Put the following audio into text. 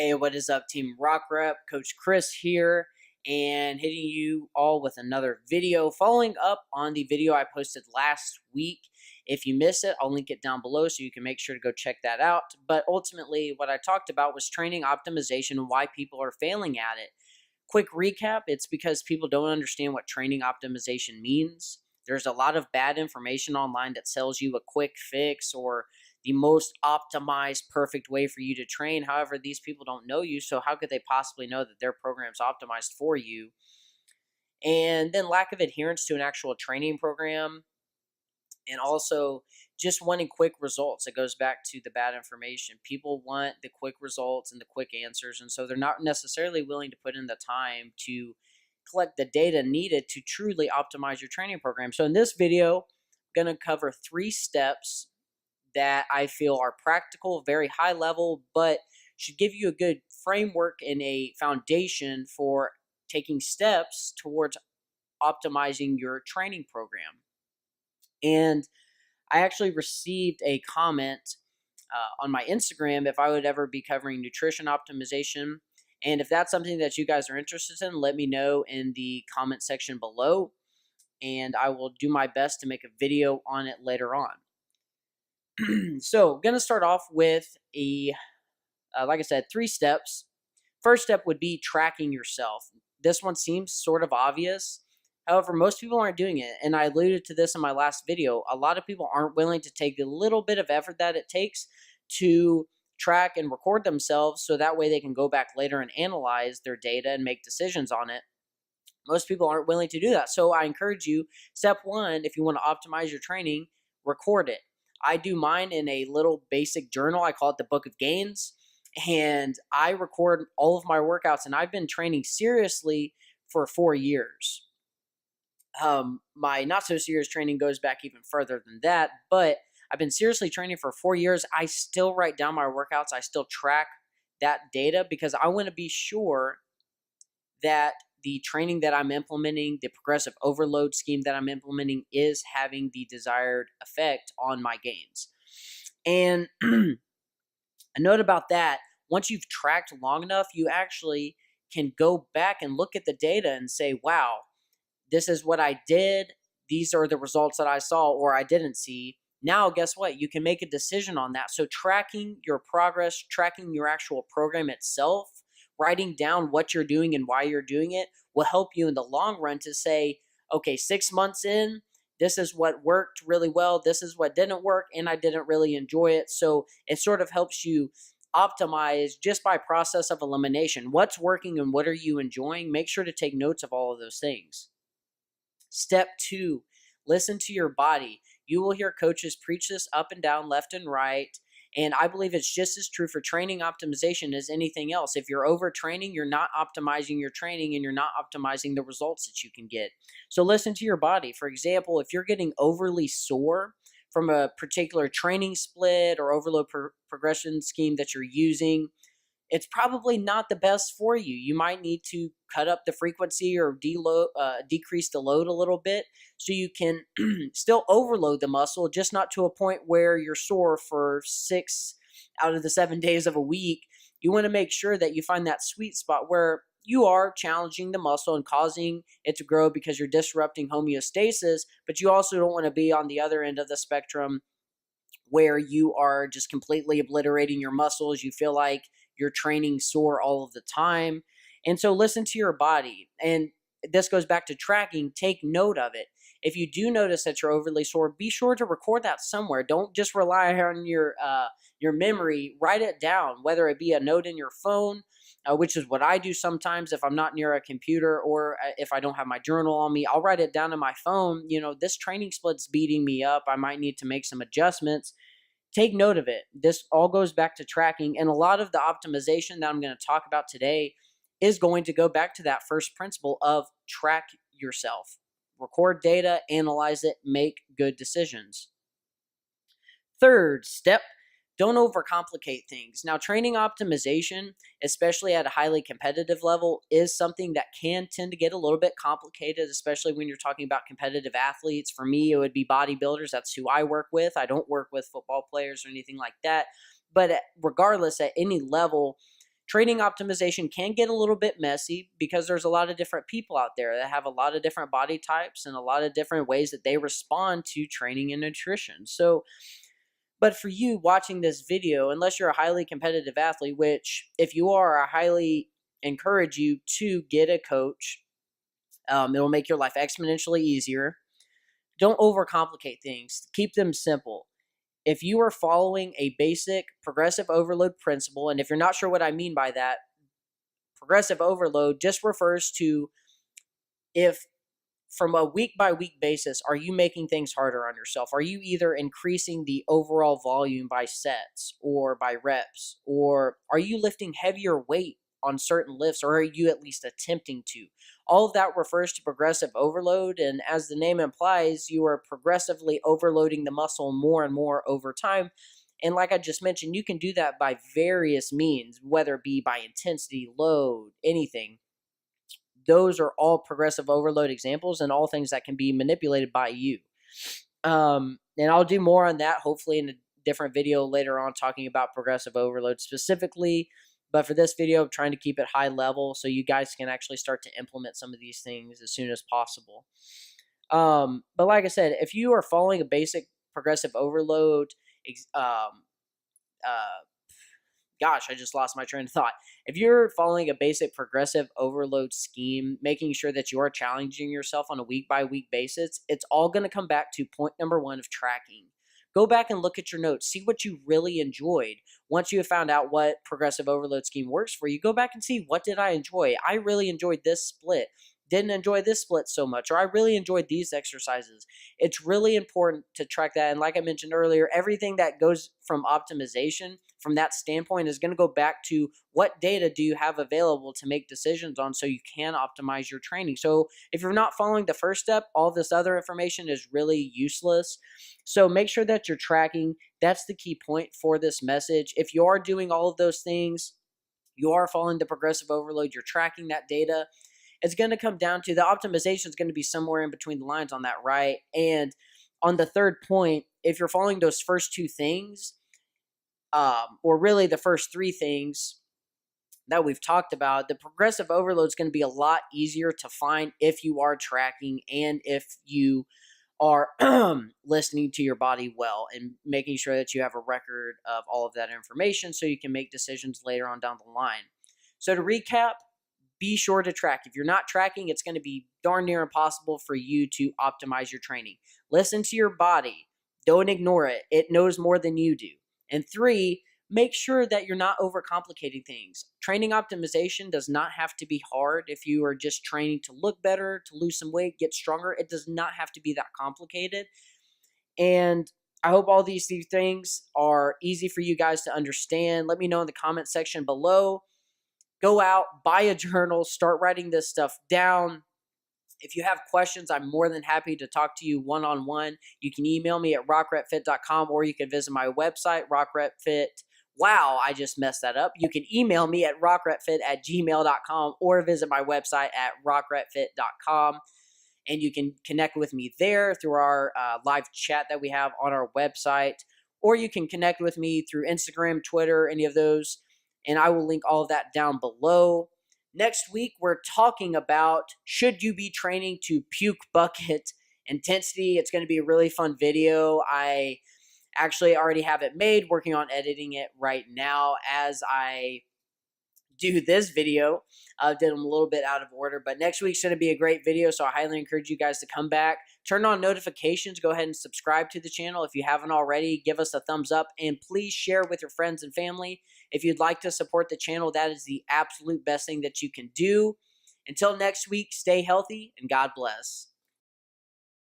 Hey, what is up, Team Rock Rep? Coach Chris here, and hitting you all with another video following up on the video I posted last week. If you missed it, I'll link it down below so you can make sure to go check that out. But ultimately, what I talked about was training optimization and why people are failing at it. Quick recap, it's because people don't understand what training optimization means. There's a lot of bad information online that sells you a quick fix or the most optimized, perfect way for you to train. However, these people don't know you, so how could they possibly know that their program's optimized for you? And then lack of adherence to an actual training program, and also just wanting quick results. It goes back to the bad information. People want the quick results and the quick answers, and so they're not necessarily willing to put in the time to collect the data needed to truly optimize your training program. So in this video, I'm going to cover 3 steps that I feel are practical, very high level, but should give you a good framework and a foundation for taking steps towards optimizing your training program. And I actually received a comment on my Instagram if I would ever be covering nutrition optimization. And if that's something that you guys are interested in, let me know in the comment section below, and I will do my best to make a video on it later on. So, I'm going to start off with like I said, 3 steps. First step would be tracking yourself. This one seems sort of obvious. However, most people aren't doing it, and I alluded to this in my last video. A lot of people aren't willing to take the little bit of effort that it takes to track and record themselves so that way they can go back later and analyze their data and make decisions on it. Most people aren't willing to do that. So I encourage you, step 1, if you want to optimize your training, record it. I do mine in a little basic journal. I call it the Book of Gains, and I record all of my workouts, and I've been training seriously for 4 years. My not so serious training goes back even further than that, but I've been seriously training for 4 years. I still write down my workouts. I still track that data because I want to be sure that the training that I'm implementing, the progressive overload scheme that I'm implementing, is having the desired effect on my gains. And a note about that, once you've tracked long enough, you actually can go back and look at the data and say, wow, this is what I did. These are the results that I saw or I didn't see. Now, guess what? You can make a decision on that. So tracking your progress, tracking your actual program itself, writing down what you're doing and why you're doing it will help you in the long run to say, okay, 6 months in, this is what worked really well, this is what didn't work, and I didn't really enjoy it. So it sort of helps you optimize just by process of elimination. What's working and what are you enjoying? Make sure to take notes of all of those things. Step 2, listen to your body. You will hear coaches preach this up and down, left and right. And I believe it's just as true for training optimization as anything else. If you're overtraining, you're not optimizing your training and you're not optimizing the results that you can get. So listen to your body. For example, if you're getting overly sore from a particular training split or overload progression scheme that you're using, it's probably not the best for you. You might need to cut up the frequency or decrease the load a little bit so you can still overload the muscle, just not to a point where you're sore for 6 out of the 7 days of a week. You want to make sure that you find that sweet spot where you are challenging the muscle and causing it to grow because you're disrupting homeostasis, but you also don't want to be on the other end of the spectrum where you are just completely obliterating your muscles. You feel like you're training sore all of the time. And so listen to your body. And this goes back to tracking. Take note of it. If you do notice that you're overly sore, be sure to record that somewhere. Don't just rely on your memory. Write it down, whether it be a note in your phone, which is what I do sometimes if I'm not near a computer or if I don't have my journal on me. I'll write it down in my phone. You know, this training split's beating me up. I might need to make some adjustments. Take note of it. This all goes back to tracking, and a lot of the optimization that I'm going to talk about today is going to go back to that first principle of track yourself. Record data, analyze it, make good decisions. Third step, don't overcomplicate things. Now, training optimization, especially at a highly competitive level, is something that can tend to get a little bit complicated, especially when you're talking about competitive athletes. For me, it would be bodybuilders. That's who I work with. I don't work with football players or anything like that. But regardless, at any level, training optimization can get a little bit messy because there's a lot of different people out there that have a lot of different body types and a lot of different ways that they respond to training and nutrition. So, but for you watching this video, unless you're a highly competitive athlete, which if you are, I highly encourage you to get a coach. It'll make your life exponentially easier. Don't overcomplicate things. Keep them simple. If you are following a basic progressive overload principle, and if you're not sure what I mean by that, progressive overload just refers to if from a week by week basis, are you making things harder on yourself? Are you either increasing the overall volume by sets or by reps, or are you lifting heavier weight on certain lifts, or are you at least attempting to? All of that refers to progressive overload, and as the name implies, you are progressively overloading the muscle more and more over time. And like I just mentioned, you can do that by various means, whether it be by intensity, load, anything. Those are all progressive overload examples and all things that can be manipulated by you. And I'll do more on that hopefully in a different video later on, talking about progressive overload specifically. But for this video, I'm trying to keep it high level so you guys can actually start to implement some of these things as soon as possible. But like I said, if you are following a basic progressive overload, gosh, I just lost my train of thought. If you're following a basic progressive overload scheme, making sure that you are challenging yourself on a week by week basis, it's all going to come back to point number one of tracking. Go back and look at your notes. See what you really enjoyed. Once you have found out what progressive overload scheme works for you, go back and see, what did I enjoy? I really enjoyed this split. Didn't enjoy this split so much, or I really enjoyed these exercises. It's really important to track that. And like I mentioned earlier, everything that goes from optimization from that standpoint is going to go back to what data do you have available to make decisions on so you can optimize your training. So if you're not following the first step, all this other information is really useless. So make sure that you're tracking. That's the key point for this message. If you are doing all of those things, you are following the progressive overload, you're tracking that data, it's going to come down to the optimization is going to be somewhere in between the lines on that, right? And on the third point, if you're following those first two things, or really the first three things that we've talked about, the progressive overload is going to be a lot easier to find if you are tracking and if you are listening to your body well and making sure that you have a record of all of that information so you can make decisions later on down the line. So to recap, be sure to track. If you're not tracking, it's going to be darn near impossible for you to optimize your training. Listen to your body. Don't ignore it. It knows more than you do. And three, make sure that you're not overcomplicating things. Training optimization does not have to be hard. If you are just training to look better, to lose some weight, get stronger, it does not have to be that complicated. And I hope all these things are easy for you guys to understand. Let me know in the comment section below. Go out, buy a journal, start writing this stuff down. If you have questions, I'm more than happy to talk to you one-on-one. You can email me at rockrepfit.com, or you can visit my website, rockrepfit. Wow, I just messed that up. You can email me at rockrepfit@gmail.com, or visit my website at rockrepfit.com. And you can connect with me there through our live chat that we have on our website, or you can connect with me through Instagram, Twitter, any of those. And I will link all of that down below. Next week, we're talking about, should you be training to puke bucket intensity? It's going to be a really fun video. I actually already have it made, working on editing it right now as I do this video. I did them a little bit out of order, but next week's going to be a great video, so I highly encourage you guys to come back. Turn on notifications. Go ahead and subscribe to the channel if you haven't already. Give us a thumbs up, and please share with your friends and family. If you'd like to support the channel, that is the absolute best thing that you can do. Until next week, stay healthy, and God bless.